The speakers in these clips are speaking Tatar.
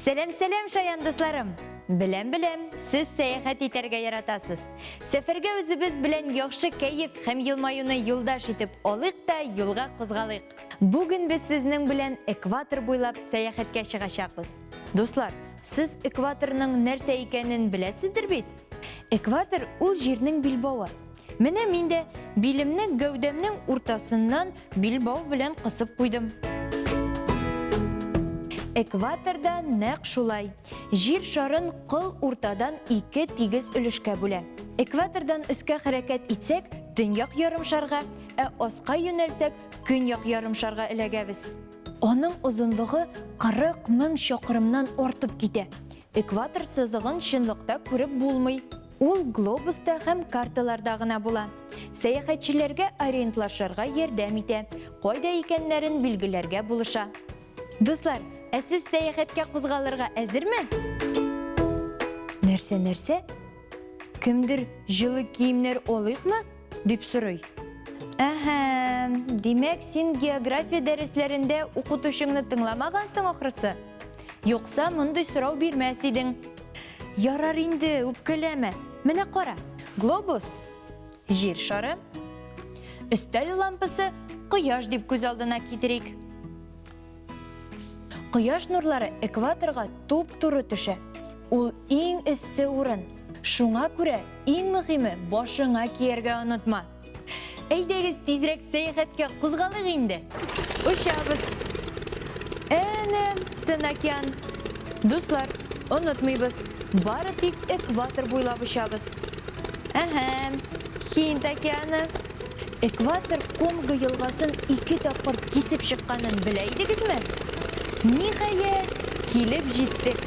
Сәлем шаян дусларым. Білем, сіз сәяхәт итәргә яратасыз. Сәфәргә үзебез белән яхшы кәйф һәм елмаюны юлдаш итеп алыйк та юлга кузгалыйк. Бүген без сезнең белән экватор буйлап сәяхәткә чыгачакбыз. Дуслар, сіз экваторның нәрсә икәнен беләсездер бит? Экватор ул җирнең билбавы. Менә мин дә билемне гәүдәмнең уртасыннан билбау белән кысып куйдым. Экваторда нәq шулай. Җир шарын кыл уртадан ике тигез өлешкә бүлә. Экватордан өскә хәрәкәт итсәк, төньяк ярымшарга, ә аска юнәлсәк, көньяк ярымшарга эләгәбез. Аның озынлыгы 40 000 чакрымнан артып китә. Экватор сызыгын чынлыкта күреп булмый. Ул глобуста һәм карталарда гына була. Сәяхәтчеләргә ориентлашырга ярдәм итә, кайда икәннәрен билгеләргә булыша. Дуслар, сез сәяхәткә кузгалырга әзерме? Нәрсә? Кемдер җылы киемнәр алыйкмы? Дип сорый. Димәк, син география дәресләрендә укытучыңны тыңламагансың ахрысы. Юкса, мондый сорау бирмәс идең. Ярар инде, үпкәләмә. Менә кара. Глобус, җир шары, өстәл лампасы, кояш дип күз алдына китерик. Кояш нурлары экваторга туп-туры төшә. Ул иң эссе урын. Шуңа күрә иң мөһиме башыңа кияргә онытма. Әйдәгез тизрәк сәяхәткә кузгалыйк инде. Учабыз. Әнә Тын океан. Дуслар, онытмыйбыз. Бары тик экватор буйлап учабыз. Һинд океаны. Экватор Конго елгасын 2 тапкыр кисеп чыкканын белә идегезме? Ниһаять, килеп җиттек.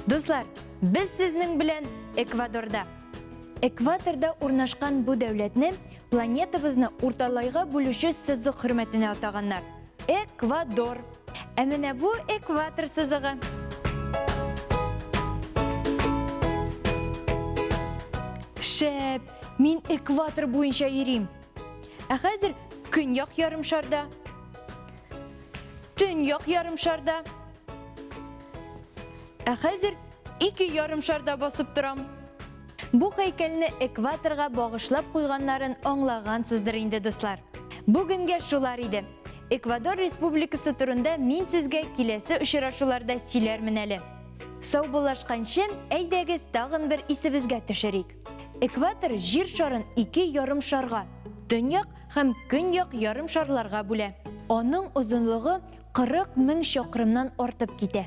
Дуслар, без сезнең белән Эквадорда. Экваторда урнашкан бу дәүләтне планетабызны урталайга бүлүче сызык хөрмәтенә атаганнар. Эквадор. Ә менә бу экватор сызыгы. Шәп, мин экватор буенча йөрим. Ә хәзер көньяк ярымшарда. Төньяк ярымшарда. Ә хәзер 2 ярымшарда басып торам. Бу һәйкәлне экваторга багышлап куйганнарын аңлагансыздыр инде, дуслар. Бүгенгә шулар иде. Эквадор Республикасы турында мин сезгә киләсе очрашуларда сөйләрмен әле. Сау булашканчы, әйдәгез тагын бер исебезгә төшерик. Экватор җир шарын 2 ярымшарга, төньяк һәм көньяк ярымшарларга бүлә. Аның озынлыгы 40 000 чакрымнан артып китә.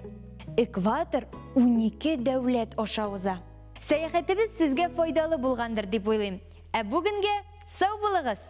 Экватор 12 дәүләт аша уза. Сәяхәтебез сезгә файдалы булгандыр дип уйлыйм. Ә бүгенгә сау булыгыз!